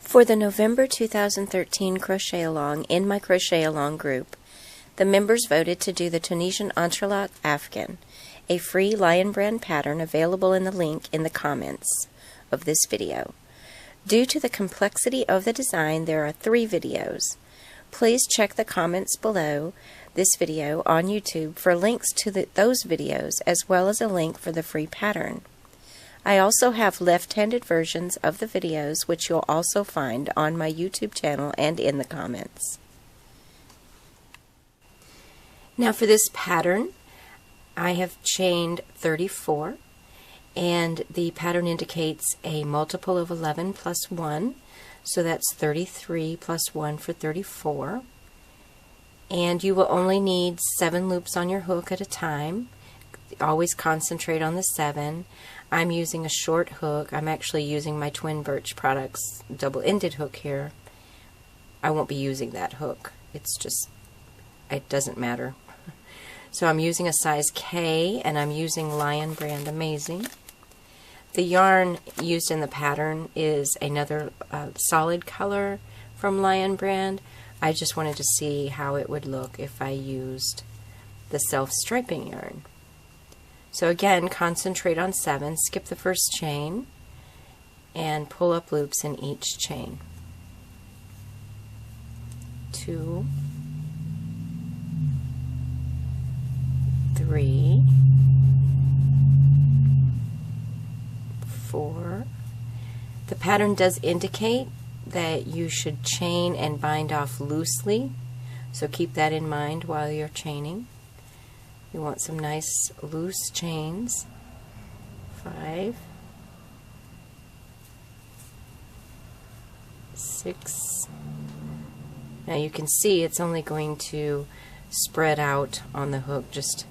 For the November 2013 Crochet Along in my Crochet Along group, the members voted to do the Tunisian Entrelac Afghan, a free Lion Brand pattern available in the link in the comments of this video. Due to the complexity of the design, there are 3 videos. Please check the comments below this video on YouTube for links to those videos, as well as a link for the free pattern. I also have left-handed versions of the videos, which you'll also find on my YouTube channel and in the comments. Now for this pattern, I have chained 34, and the pattern indicates a multiple of 11 plus 1, so that's 33 plus 1 for 34. And you will only need 7 loops on your hook at a time. Always concentrate on the 7. I'm using a short hook. I'm actually using my Twin Birch Products double-ended hook here. I won't be using that hook. It's just, it doesn't matter. So I'm using a size K, and I'm using Lion Brand Amazing. The yarn used in the pattern is another solid color from Lion Brand. I just wanted to see how it would look if I used the self-striping yarn. So again, concentrate on 7, skip the first chain, and pull up loops in each chain. 2, 3, 4. The pattern does indicate that you should chain and bind off loosely, so keep that in mind while you're chaining. You want some nice loose chains. 5, 6. Now you can see it's only going to spread out on the hook just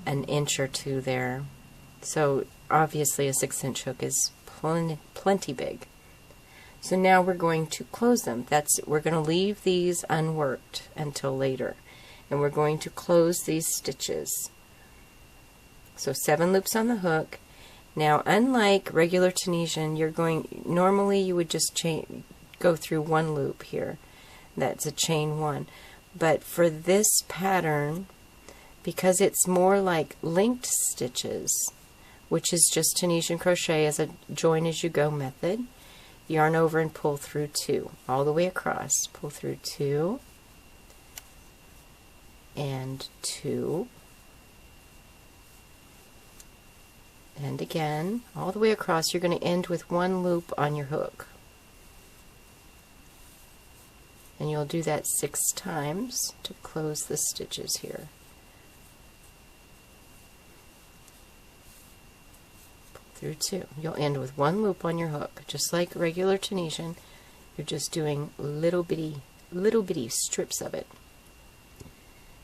an inch or 2 there. So obviously a 6-inch hook is plenty big. So now we're going to close them. We're going to leave these unworked until later, and we're going to close these stitches. So 7 loops on the hook. Now, unlike regular Tunisian, normally you would just go through 1 loop here. That's a chain 1. But for this pattern, because it's more like linked stitches, which is just Tunisian crochet as a join as you go method, yarn over and pull through 2 all the way across. Pull through 2 and 2, and again all the way across. You're going to end with 1 loop on your hook, and you'll do that 6 times to close the stitches here. Through 2. You'll end with 1 loop on your hook, just like regular Tunisian. You're just doing little bitty strips of it.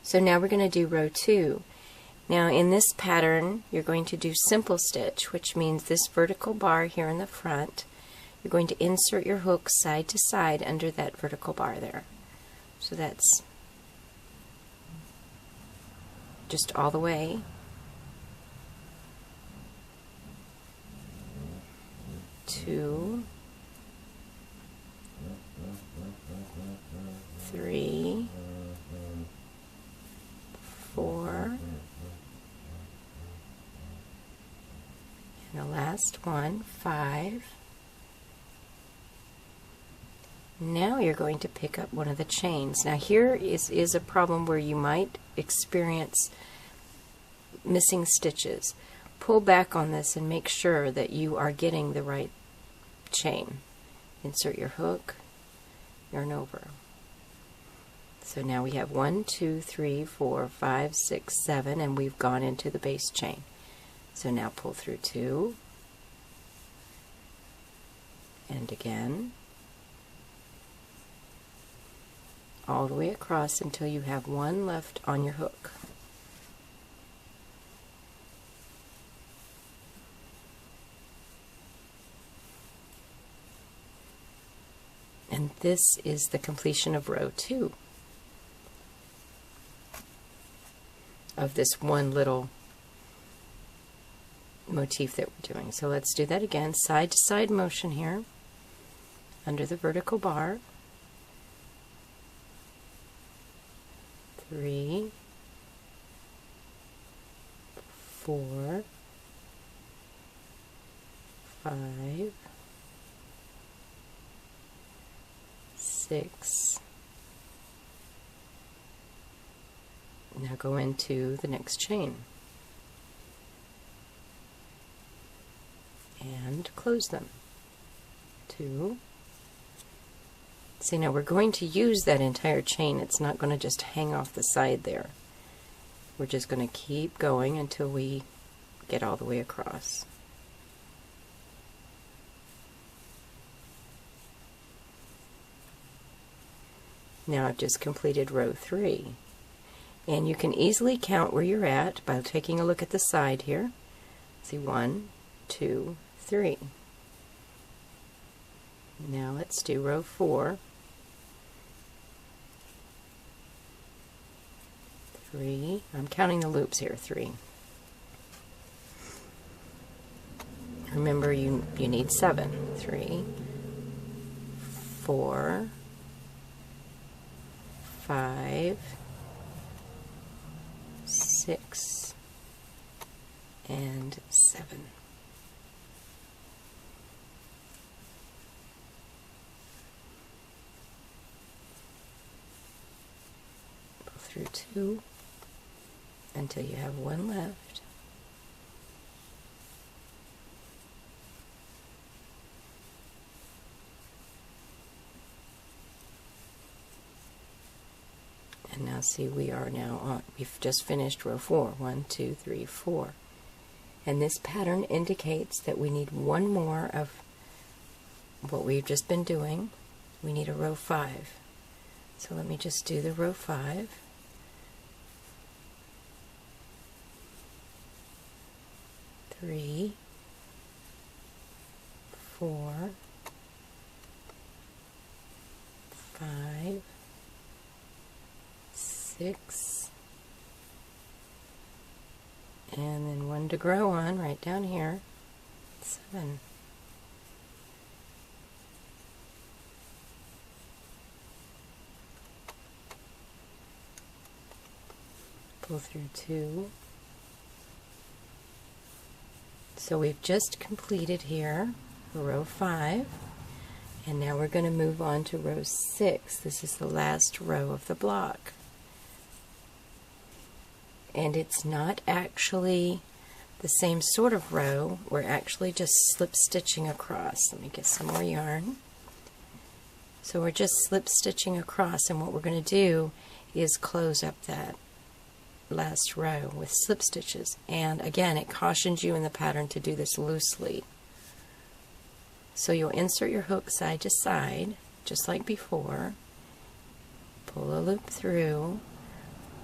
So now we're going to do row 2. Now in this pattern, you're going to do simple stitch, which means this vertical bar here in the front, you're going to insert your hook side to side under that vertical bar there. So that's just all the way. 2, 3, 4, and the last one, 5. Now you're going to pick up one of the chains. Now here is a problem where you might experience missing stitches. Pull back on this and make sure that you are getting the right chain. Insert your hook, yarn over. So now we have 1, 2, 3, 4, 5, 6, 7, and we've gone into the base chain. So now pull through 2, and again, all the way across until you have 1 left on your hook. And this is the completion of row 2 of this one little motif that we're doing. So let's do that again, side to side motion here. under the vertical bar, 3, 4, 5, 6. Now go into the next chain and close them. 2. See, now we're going to use that entire chain. It's not going to just hang off the side there. We're just going to keep going until we get all the way across. Now I've just completed row 3. And you can easily count where you're at by taking a look at the side here. See, 1, 2, 3. Now let's do row 4. 3. I'm counting the loops here. 3. Remember, you need 7. 3, 4, 5, 6, and 7. Go through 2 until you have 1 left. And now see, we are now on, we've just finished row 4. 1, 2, 3, 4. And this pattern indicates that we need one more of what we've just been doing. We need a row 5. So let me just do the row 5. 3, 4, 5, 6, and then 1 to grow on right down here, 7. Pull through 2. So we've just completed here row 5, and now we're going to move on to row 6. This is the last row of the block. And it's not actually the same sort of row. We're actually just slip stitching across. Let me get some more yarn. So we're just slip stitching across, and what we're going to do is close up that last row with slip stitches. And again, it cautions you in the pattern to do this loosely. So you'll insert your hook side to side, just like before. Pull a loop through,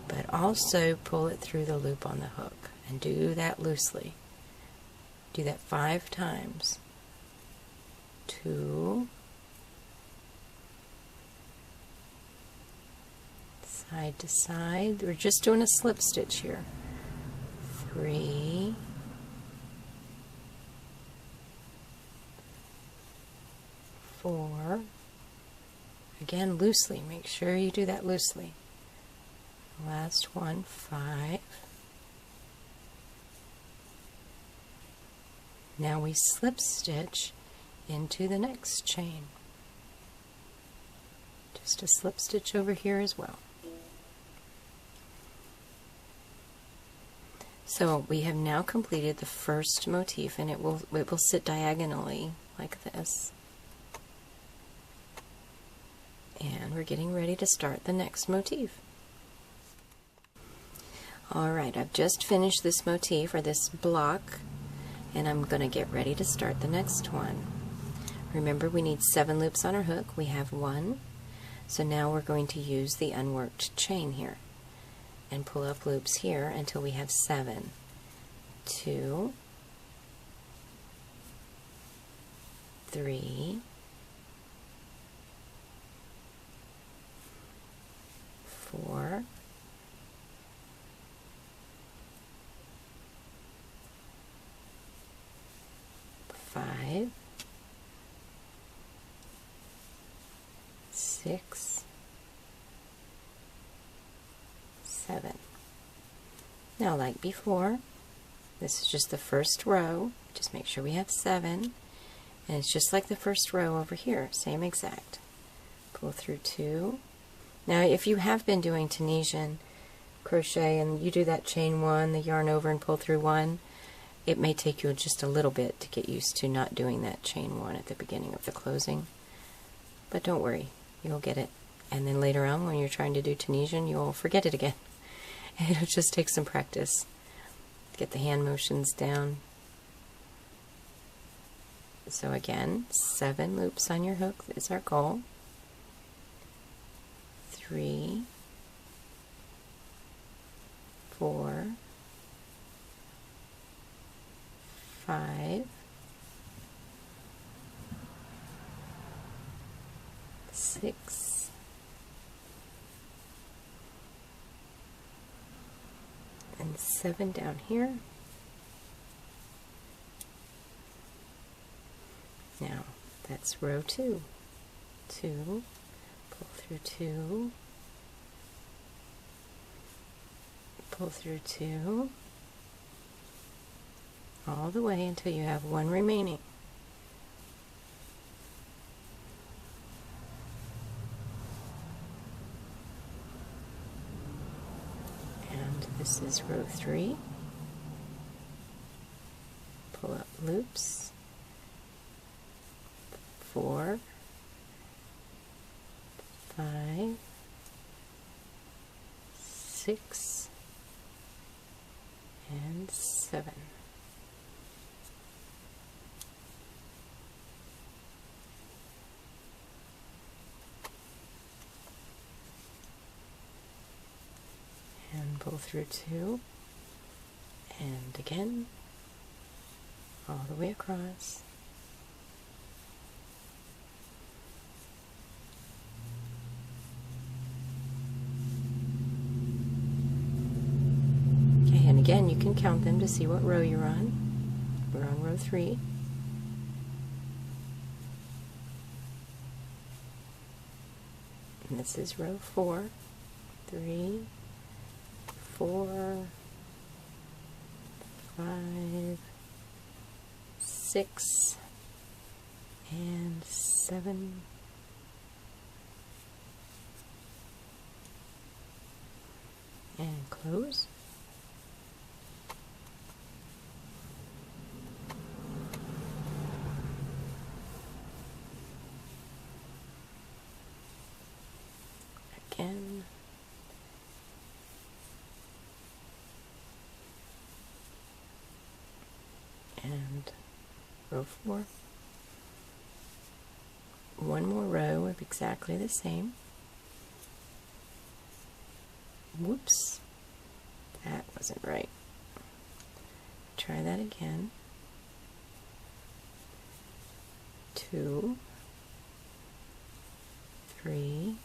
but also pull it through the loop on the hook, and do that loosely. Do that 5 times. 2, side to side. We're just doing a slip stitch here. 3, 4. Again, loosely. Make sure you do that loosely. Last one, 5. Now we slip stitch into the next chain. Just a slip stitch over here as well. So we have now completed the first motif, and it will sit diagonally like this. And we're getting ready to start the next motif. Alright, I've just finished this motif, or this block, and I'm going to get ready to start the next one. Remember, we need 7 loops on our hook. We have 1. So now we're going to use the unworked chain here and pull up loops here until we have 7. 2, 3, 4, 5, 6, 7. Now, like before, this is just the first row. Just make sure we have 7. And it's just like the first row over here, same exact. Pull through 2. Now, if you have been doing Tunisian crochet and you do that chain 1, the yarn over and pull through 1, it may take you just a little bit to get used to not doing that chain 1 at the beginning of the closing. But don't worry, you'll get it. And then later on, when you're trying to do Tunisian, you'll forget it again. And it'll just take some practice. Get the hand motions down. So again, 7 loops on your hook is our goal. 3, 4, 5, 6, 7 down here. Now, that's row 2. 2, pull through 2, pull through 2, all the way until you have 1 remaining. And this is row 3. Pull up loops. 4, 5, 6, and 7. And pull through 2, and again, all the way across. Again, you can count them to see what row you're on. We're on row 3. And this is row 4. 3, 4, 5, 6, and 7. And close. Again. And row 4. One more row of exactly the same. Whoops, that wasn't right. Try that again. 2, 3,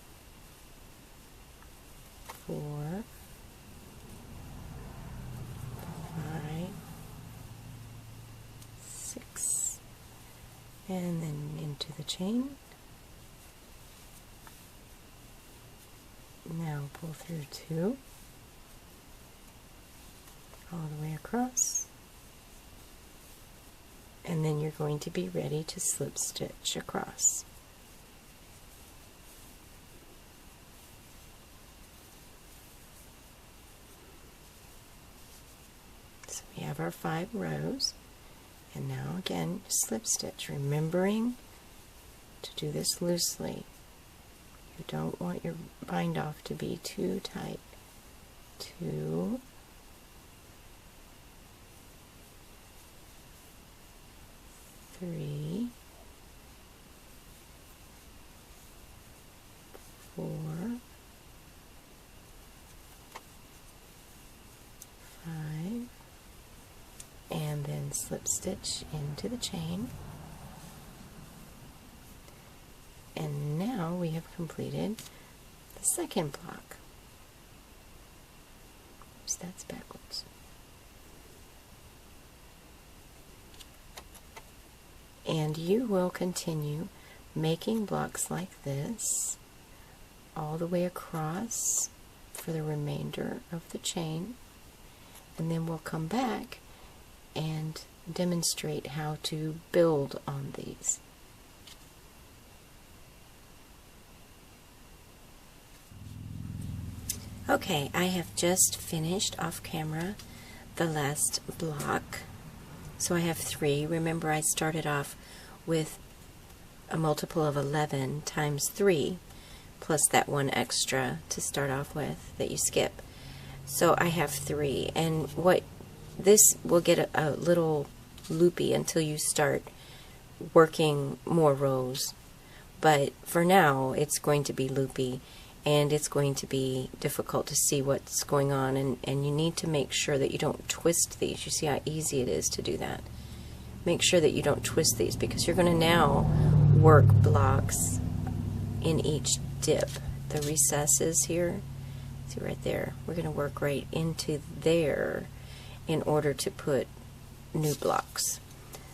4, 5, 6, and then into the chain. Now pull through 2, all the way across, and then you're going to be ready to slip stitch across. So we have our 5 rows, and now again slip stitch, remembering to do this loosely. You don't want your bind off to be too tight. 2, 3, 4, 5, and then slip stitch into the chain. And now we have completed the second block. Oops, that's backwards. And you will continue making blocks like this all the way across for the remainder of the chain, and then we'll come back and demonstrate how to build on these. Okay, I have just finished off camera the last block. So I have 3. Remember, I started off with a multiple of 11 times 3 plus that 1 extra to start off with that you skip. So I have 3, and what this will get a little loopy until you start working more rows, but for now it's going to be loopy and it's going to be difficult to see what's going on, and you need to make sure that you don't twist these. You see how easy it is to do that. Make sure that you don't twist these, because you're going to now work blocks in each dip. The recesses here, see right there, we're going to work right into there in order to put new blocks.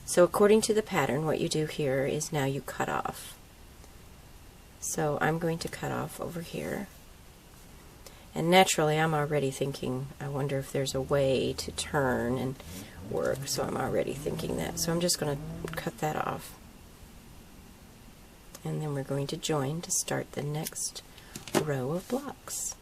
So according to the pattern, what you do here is now you cut off. So I'm going to cut off over here, and naturally I'm already thinking, I wonder if there's a way to turn and work, so I'm already thinking that. So I'm just going to cut that off, and then we're going to join to start the next row of blocks.